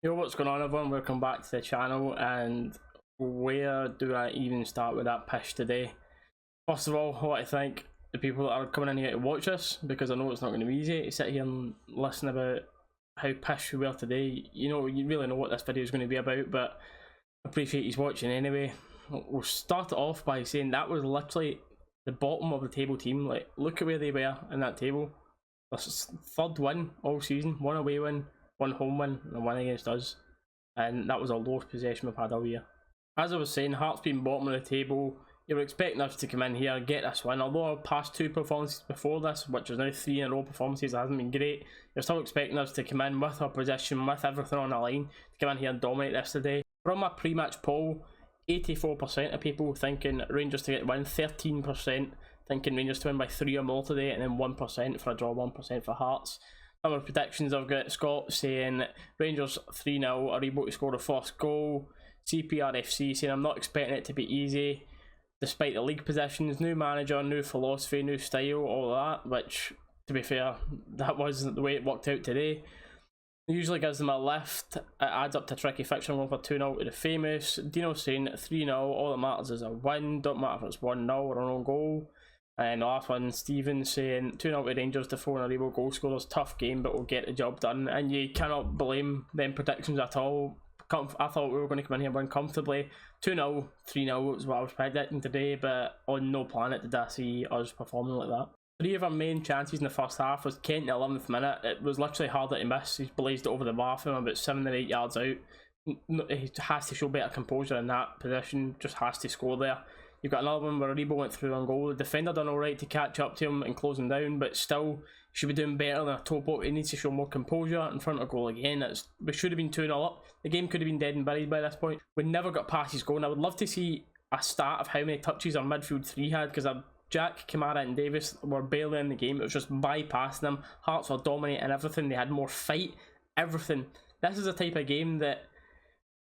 Yo, what's going on everyone? Welcome back to the channel, and where do I even start with that pish today? First of all, I want to thank the people that are coming in here to watch this, because I know it's not going to be easy to sit here and listen about how pish we were today. You really know what this video is going to be about, but I appreciate you watching anyway. We'll start it off by saying that was literally the bottom of the table team. Like, look at where they were in that table. This third win all season, one away win, one home win, and one against us, and that was our lowest possession we've had all year. As I was saying, Hearts being bottom of the table, you were expecting us to come in here, get this win. Although our past two performances before this, which is now 3 in a row performances, that hasn't been great, you're still expecting us to come in with our position, with everything on the line, to come in here and dominate this today. From my pre-match poll, 84% of people thinking Rangers to get the win, 13% thinking Rangers to win by 3 or more today, and then 1% for a draw, 1% for Hearts. Some of the predictions I've got: Scott saying Rangers 3-0 are able to score the first goal. CPRFC saying I'm not expecting it to be easy despite the league positions, new manager, new philosophy, new style, all that, which, to be fair, that wasn't the way it worked out today. It usually gives them a lift. It adds up to a tricky fixture. I'm going for 2-0 to the famous. Dino saying 3-0, all that matters is a win, don't matter if it's 1-0 or an own goal. And the last one, Stephen saying 2-0 to Rangers to 4 in a row goal scorers. Tough game, but we'll get the job done. And you cannot blame them predictions at all. I thought we were going to come in here and win comfortably. 2-0, 3-0 was what I was predicting today, but on no planet did I see us performing like that. 3 of our main chances in the first half was Kent in the 11th minute. It was literally harder to miss. He's blazed it over the bar from about 7 or 8 yards out. He has to show better composure in that position, just has to score there. You've got another one where Rebo went through on goal. The defender done alright to catch up to him and close him down, but still, he should be doing better than a topo. He needs to show more composure in front of goal again. We should have been 2-0 up. The game could have been dead and buried by this point. We never got passes going. I would love to see a stat of how many touches our midfield 3 had, because Jack, Kamara and Davis were barely in the game. It was just bypassing them. Hearts were dominating everything. They had more fight, everything. This is the type of game that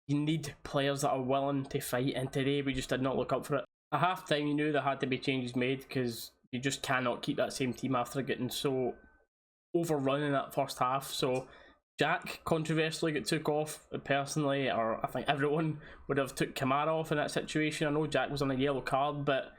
you need players that are willing to fight, and today we just did not look up for it. At half time, you knew there had to be changes made, because you just cannot keep that same team after getting so overrun in that first half. So Jack controversially got took off personally, or I think everyone would have took Kamara off in that situation. I know Jack was on a yellow card, but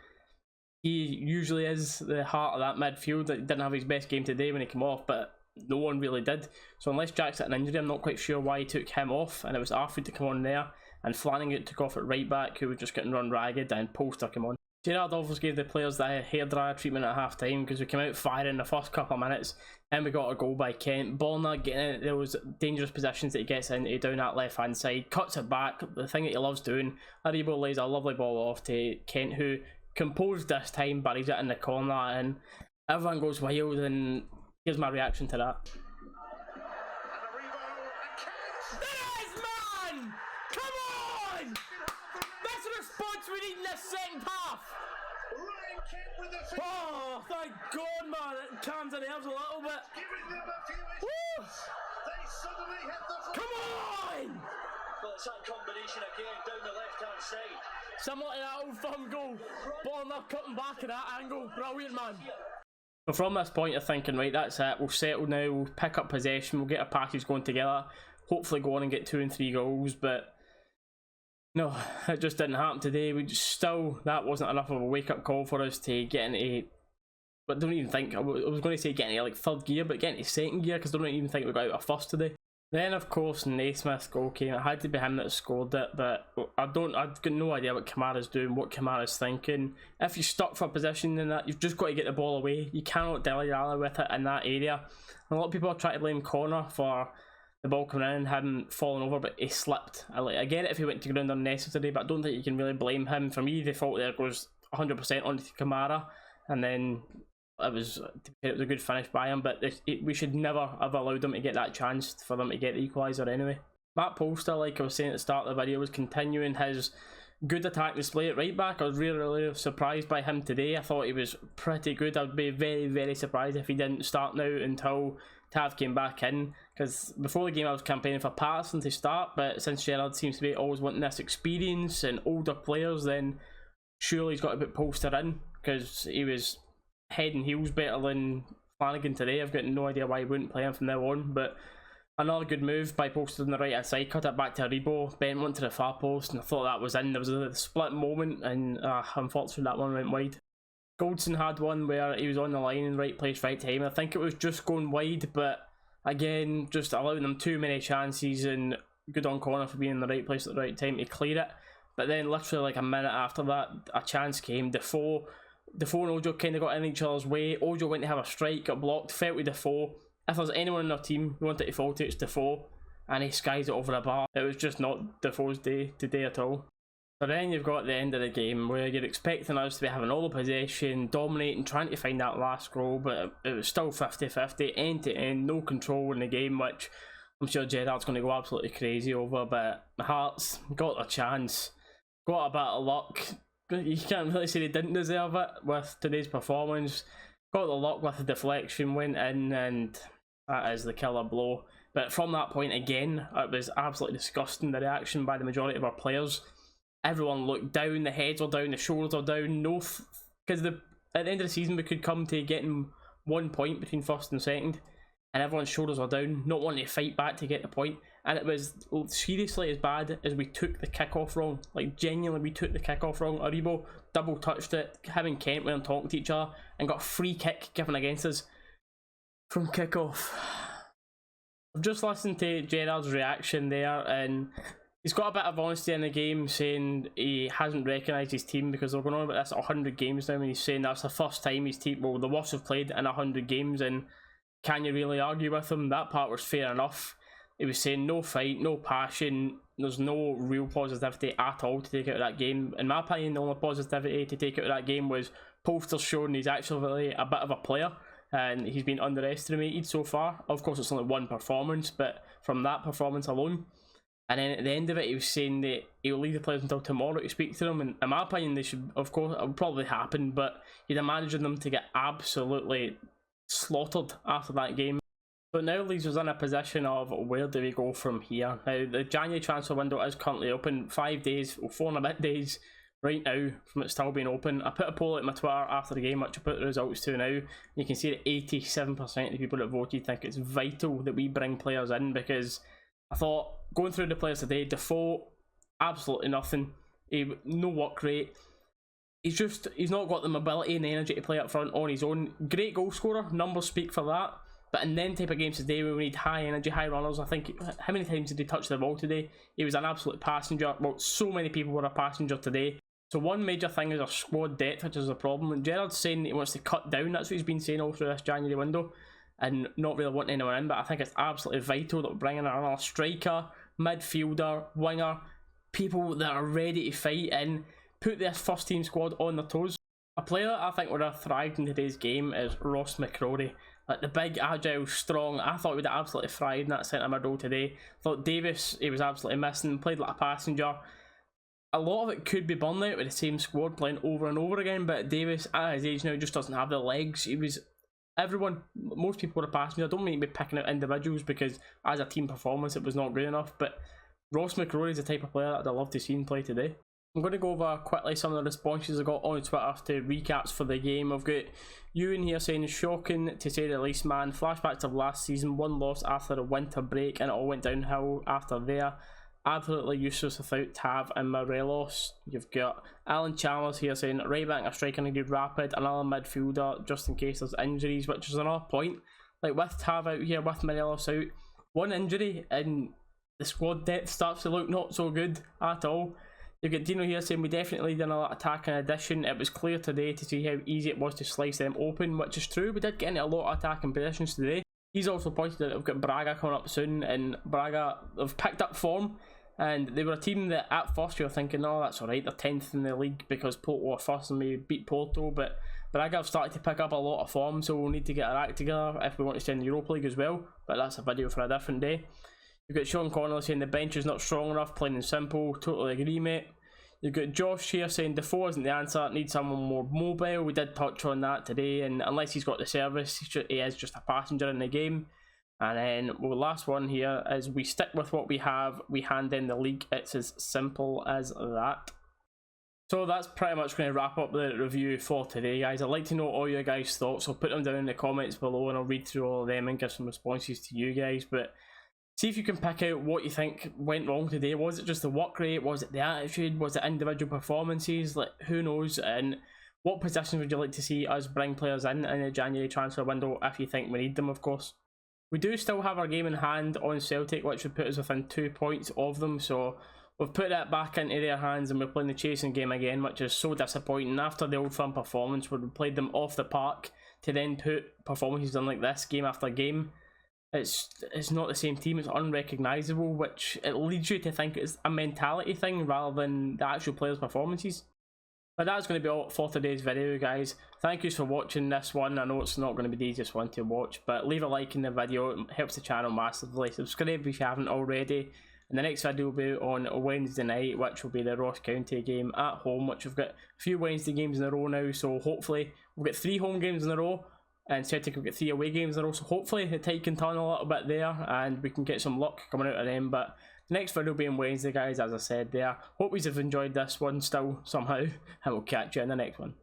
he usually is the heart of that midfield. He didn't have his best game today when he came off, but no one really did. So unless Jack's had an injury, I'm not quite sure why he took him off, and it was Arthur to come on there. And Flanagan took off at right back, who was just getting run ragged, and Polster came on. Gerrard obviously gave the players the hairdryer treatment at half time, because we came out firing the first couple of minutes, and we got a goal by Kent. Borna getting in those dangerous positions that he gets into down that left hand side, cuts it back, the thing that he loves doing. Aribo lays a lovely ball off to Kent, who composed this time, buries it in the corner, and everyone goes wild. And here's my reaction to that. We need in the second half. Oh, thank God, man! It calms the nerves a little bit. Woo! Come on! Well, it's that combination again down the left-hand side. Similar to that old firm goal. Borna cutting back at that angle. Brilliant, man. So from this point, you're thinking, right, that's it. We'll settle now. We'll pick up possession. We'll get our passes going together. Hopefully, go on and get 2 and 3 goals, but no, it just didn't happen today. That wasn't enough of a wake-up call for us to get into, but I don't even think, I was going to say get into like 3rd gear, but get into 2nd gear, because I don't even think we got out of 1st today. Then of course Naismith's goal came. It had to be him that scored it, but I've got no idea what Kamara's doing, what Kamara's thinking. If you're stuck for a position in that, you've just got to get the ball away. You cannot dilly-dally with it in that area. And a lot of people are trying to blame Connor for the ball coming in and him falling over, but he slipped. I get it if he went to ground unnecessarily, but I don't think you can really blame him. For me, the fault there goes 100% onto Kamara, and then it was a good finish by him, but we should never have allowed them to get that chance for them to get the equaliser anyway. Matt Polster, like I was saying at the start of the video, was continuing his good attack display at right back. I was really surprised by him today. I thought he was pretty good. I'd be very surprised if he didn't start now until Tav came back in, because before the game I was campaigning for Patterson to start, but since Gerrard seems to be always wanting this experience and older players, then surely he's got to put Polster in, because he was head and heels better than Flanagan today. I've got no idea why he wouldn't play him from now on, but Another good move by posted on the right hand side, cut it back to Aribo, Bent went to the far post, and I thought that was in. There was a split moment, and unfortunately that one went wide. Goldson had one where he was on the line in the right place, right time. I think it was just going wide, but again, just allowing them too many chances, and good on Connor for being in the right place at the right time to clear it. But then literally like a minute after that, a chance came. Defoe and Ojo kind of got in each other's way. Ojo went to have a strike, got blocked, fell to Defoe. If there's anyone in their team who wanted to fall to, it's Defoe, and he skies it over the bar. It was just not Defoe's day today at all. So then you've got the end of the game where you're expecting us to be having all the possession, dominating, trying to find that last goal, but it was still 50-50, end to end, no control in the game, which I'm sure Gerrard's going to go absolutely crazy over. But the Hearts got a chance, got a bit of luck. You can't really say they didn't deserve it with today's performance. Got the luck with the deflection, went in, and that is the killer blow. But from that point again, it was absolutely disgusting, the reaction by the majority of our players. Everyone looked down, the heads were down, the shoulders were down. Because at the end of the season we could come to getting 1 point between first and second, and everyone's shoulders were down, not wanting to fight back to get the point. And it was seriously as bad as we took the kickoff wrong. Like genuinely, we took the kickoff wrong. Aribo double touched it, him and Kent went and talking to each other, and got a free kick given against us from kickoff. I've just listened to Gerrard's reaction there, and he's got a bit of honesty in the game, saying he hasn't recognised his team, because they're going on about this 100 games now, and he's saying that's the first time his team, well, the worst have played in 100 games, and can you really argue with him? That part was fair enough. He was saying no fight, no passion, there's no real positivity at all to take out of that game. In my opinion, the only positivity to take out of that game was posters showing he's actually a bit of a player, and he's been underestimated so far. Of course, it's only one performance, but from that performance alone. And then at the end of it, he was saying that he'll leave the players until tomorrow to speak to them. And in my opinion, they should, of course, it will probably happen, but you'd imagine them to get absolutely slaughtered after that game. So it now leaves us in a position of where do we go from here? Now, the January transfer window is currently open, 5 days, or 4 and a bit days right now from it still being open. I put a poll at my Twitter after the game, which I put the results to now. You can see that 87% of the people that voted think it's vital that we bring players in, because I thought, going through the players today, Defoe, absolutely nothing. No work rate. He's not got the mobility and the energy to play up front on his own. Great goal scorer, numbers speak for that. But in them type of games today, we need high energy, high runners. I think, how many times did he touch the ball today? He was an absolute passenger. Well, so many people were a passenger today. So one major thing is our squad depth, which is a problem. And Gerrard's saying he wants to cut down. That's what he's been saying all through this January window, and not really wanting anyone in. But I think it's absolutely vital that we're bringing in another striker, midfielder, winger, people that are ready to fight and put this first team squad on their toes. A player that I think would have thrived in today's game is Ross McCrory. Like the big, agile, strong. I thought he would have absolutely thrived in that centre mid role today. Thought Davis, he was absolutely missing, played like a passenger. A lot of it could be burnout with the same squad playing over and over again, but Davis, at his age now, just doesn't have the legs. Most people were a passenger. I don't mean to be picking out individuals, because as a team performance it was not good enough, but Ross McCrory is the type of player that I'd love to see him play today. I'm going to go over quickly some of the responses I got on Twitter to recaps for the game. I've got Ewan here saying, shocking to say the least, man. Flashbacks of last season, one loss after a winter break and it all went downhill after there. Absolutely useless without Tav and Morelos. You've got Alan Chalmers here saying, right back a striker needed rapid, another midfielder just in case there's injuries, which is another point. Like with Tav out here, with Morelos out, one injury and the squad depth starts to look not so good at all. You've got Dino here saying, we definitely did a lot of attacking addition. It was clear today to see how easy it was to slice them open, which is true. We did get into a lot of attacking positions today. He's also pointed out that we've got Braga coming up soon, and Braga have picked up form, and they were a team that at first you were thinking, oh, that's alright, they're 10th in the league because Porto were first and maybe beat Porto, but Braga have started to pick up a lot of form, so we'll need to get our act together if we want to stay in the Europa League as well, but that's a video for a different day. You've got Sean Connolly saying the bench is not strong enough, plain and simple. Totally agree, mate. You've got Josh here saying Defoe isn't the answer, needs someone more mobile. We did touch on that today, and unless he's got the service, he is just a passenger in the game. And then, well, last one here is we stick with what we have, we hand in the league. It's as simple as that. So that's pretty much going to wrap up the review for today, guys. I'd like to know all your guys' thoughts, so put them down in the comments below and I'll read through all of them and give some responses to you guys. But See if you can pick out what you think went wrong today. Was it just the work rate? Was it the attitude? Was it individual performances? Like, who knows? And what positions would you like to see us bring players in the January transfer window if you think we need them, of course. We do still have our game in hand on Celtic, which would put us within 2 points of them, so we've put that back into their hands and we're playing the chasing game again, which is so disappointing. After the Old Firm performance where we played them off the park, to then put performances on like this game after game, it's not the same team. It's unrecognisable, which it leads you to think it's a mentality thing rather than the actual players' performances. But that's going to be all for today's video, guys. Thank you for watching this one. I know it's not going to be the easiest one to watch, but leave a like in the video. It helps the channel massively. Subscribe if you haven't already. And the next video will be on Wednesday night, which will be the Ross County game at home, which we've got a few Wednesday games in a row now, so hopefully we'll get 3 home games in a row, and Celtic will get 3 away games in a row, so hopefully the tide can turn a little bit there, and we can get some luck coming out of them. But the next video will be on Wednesday, guys, as I said there. Hope you have enjoyed this one still, somehow, and we'll catch you in the next one.